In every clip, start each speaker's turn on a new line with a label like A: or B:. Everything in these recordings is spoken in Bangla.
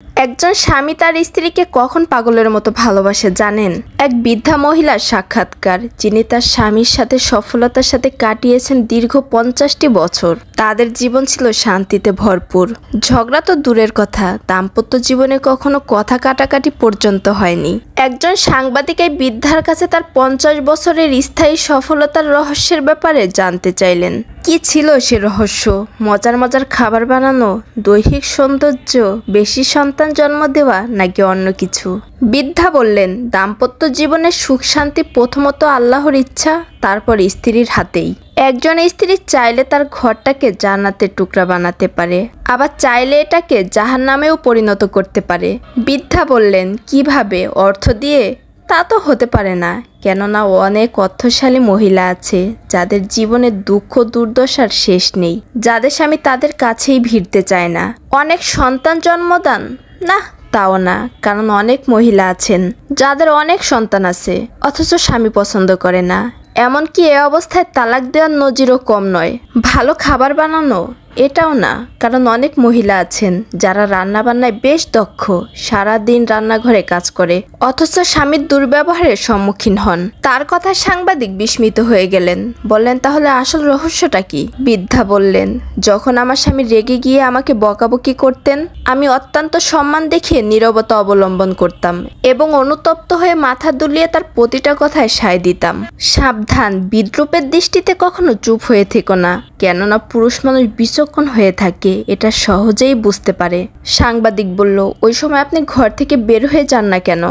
A: একজন স্বামী তার স্ত্রীকে কখন পাগলের মতো ভালোবাসে জানেন? এক বৃদ্ধা মহিলার সাক্ষাৎকার, যিনি তার স্বামীর সাথে সফলতার সাথে কাটিয়েছেন দীর্ঘ 50টি বছর। তাদের জীবন ছিল শান্তিতে ভরপুর। ঝগড়া তো দূরের কথা, দাম্পত্য জীবনে কখনো কথা কাটাকাটি পর্যন্ত হয়নি। একজন সাংবাদিক এই বৃদ্ধার কাছে তার 50 বছরের স্থায়ী সফলতার রহস্যের ব্যাপারে জানতে চাইলেন। কি ছিল সে রহস্য? মজার মজার খাবার বানানো, দৈহিক সৌন্দর্য, বেশি সন্তান জন্ম দেওয়া, নাকি অন্য কিছু? বৃদ্ধা বললেন, দাম্পত্য জীবনের সুখ শান্তি প্রথমত আল্লাহর ইচ্ছা, তারপর স্ত্রীর হাতেই। একজন স্ত্রী চাইলে তার ঘরটাকে জান্নাতের টুকরা বানাতে পারে, আবার চাইলে এটাকে জাহান্নামেও পরিণত করতে পারে। বৃদ্ধা বললেন, কিভাবে? অর্থ দিয়ে? তা তো হতে পারে না, কেননা অনেক অর্থশালী মহিলা আছে যাদের জীবনে দুঃখ দুর্দশার শেষ নেই, যাদের স্বামী তাদের কাছেই ভিড়তে চায় না। অনেক সন্তান জন্মদান? না, তাও না, কারণ অনেক মহিলা আছেন যাদের অনেক সন্তান আছে অথচ স্বামী পছন্দ করে না। এমনকি এ অবস্থায় তালাক দেওয়ার নজিরও কম নয়। ভালো খাবার বানানো? এটাও না, কারণ অনেক মহিলা আছেন যারা রান্নাবান্নায় বেশ দক্ষ, সারাদিন রান্নাঘরে কাজ করে অথচ স্বামীর দুর্ব্যবহারের সম্মুখীন হন। তার কথা সাংবাদিক বিস্মিত হয়ে গেলেন। বললেন, তাহলে আসল রহস্যটা কি? বৃদ্ধা বললেন, যখন আমার স্বামী রেগে গিয়ে আমাকে বকাবকি করতেন, আমি অত্যন্ত সম্মান দেখিয়ে নীরবতা অবলম্বন করতাম এবং অনুতপ্ত হয়ে মাথা দুলিয়ে তার প্রতিটা কথায় সায় দিতাম। সাবধান, বিদ্রূপের দৃষ্টিতে কখনো চুপ হয়ে থেকো না, কেননা পুরুষ মানুষ বিচক্ষণ হয়ে থাকে, এটা সহজেই বুঝতে পারে। সাংবাদিক বলল, ওই সময় আপনি ঘর থেকে বের হয়ে যান না কেন?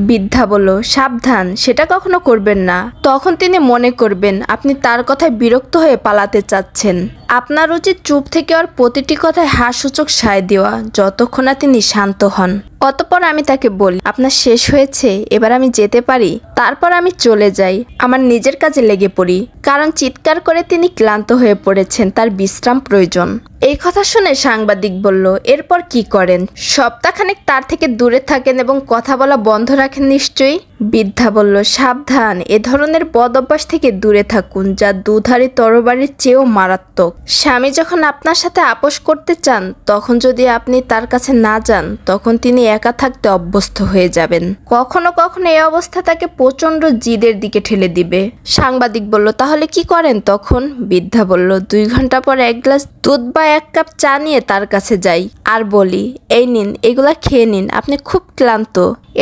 A: বৃদ্ধা বলল, সাবধান, সেটা কখনো করবেন না। তখন তিনি মনে করবেন আপনি তার কথায় বিরক্ত হয়ে পালাতে চাচ্ছেন। আপনার উচিত চুপ থেকে ওর প্রতিটি কথায় হাসসূচক সায় দেওয়া, যতক্ষণ না তিনি শান্ত হন। অতঃপর আমি তাকে বলি, আপনার শেষ হয়েছে, এবার আমি যেতে পারি? তারপর আমি চলে যাই, আমার নিজের কাজে লেগে পড়ি, কারণ চিৎকার করে তিনি ক্লান্ত হয়ে পড়েছেন, তার বিশ্রাম প্রয়োজন। এই কথা শুনে সাংবাদিক বলল, এরপর কি করেন? সপ্তাহখানেক তার থেকে দূরে থাকেন এবং কথা বলা বন্ধ রাখেন নিশ্চয়ই? বৃদ্ধা বলল, সাবধান, এ ধরনের বদ অভ্যাস থেকে দূরে থাকুন, যা দুধারী তরবারির চেয়েও মারাত্মক। স্বামী যখন আপনার সাথে আপোষ করতে চান, তখন যদি আপনি তার কাছে না যান, তখন তিনি একা থাকতে অভ্যস্ত হয়ে যাবেন। কখনো কখনো এই অবস্থা তাকে প্রচন্ড জিদের দিকে ঠেলে দিবে। সাংবাদিক বলল, তাহলে কি করেন তখন? বৃদ্ধা বলল, 2 ঘন্টা পর এক গ্লাস দুধ বা 1 কাপ চা নিয়ে তার কাছে যাই আর বলি, এই নিন, এগুলা খেয়ে নিন, আপনি খুব ক্লান্ত।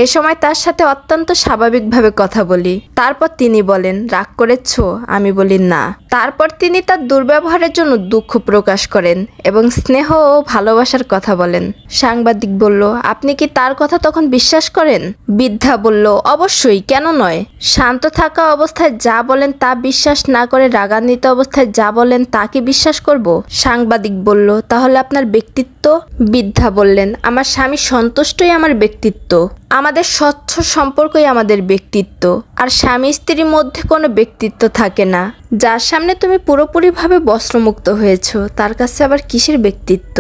A: এ সময় তার সাথে অত্যন্ত স্বাভাবিকভাবে কথা বলি। তারপর তিনি বলেন, রাগ করেছ? আমি বলি, না। তারপর তিনি তার দুর্ব্যবহারের জন্য দুঃখ প্রকাশ করেন এবং স্নেহ ও ভালোবাসার কথা বলেন। সাংবাদিক বলল, আপনি কি তার কথা তখন বিশ্বাস করেন? বৃদ্ধা বলল, অবশ্যই, কেন নয়। শান্ত থাকা অবস্থায় যা বলেন তা বিশ্বাস না করে রাগান্বিত অবস্থায় যা বলেন তা কি বিশ্বাস করব? সাংবাদিক বলল, তাহলে আপনার ব্যক্তিত্ব? বৃদ্ধা বললেন, আমার স্বামী সন্তুষ্টই আমার ব্যক্তিত্ব। আমাদের স্বচ্ছ সম্পর্কই আমাদের ব্যক্তিত্ব। আর স্বামী স্ত্রীর মধ্যে কোনো ব্যক্তিত্ব থাকে না। যার সামনে তুমি পুরোপুরিভাবে বস্ত্রমুক্ত হয়েছো, তার কাছে আবার কিসের ব্যক্তিত্ব?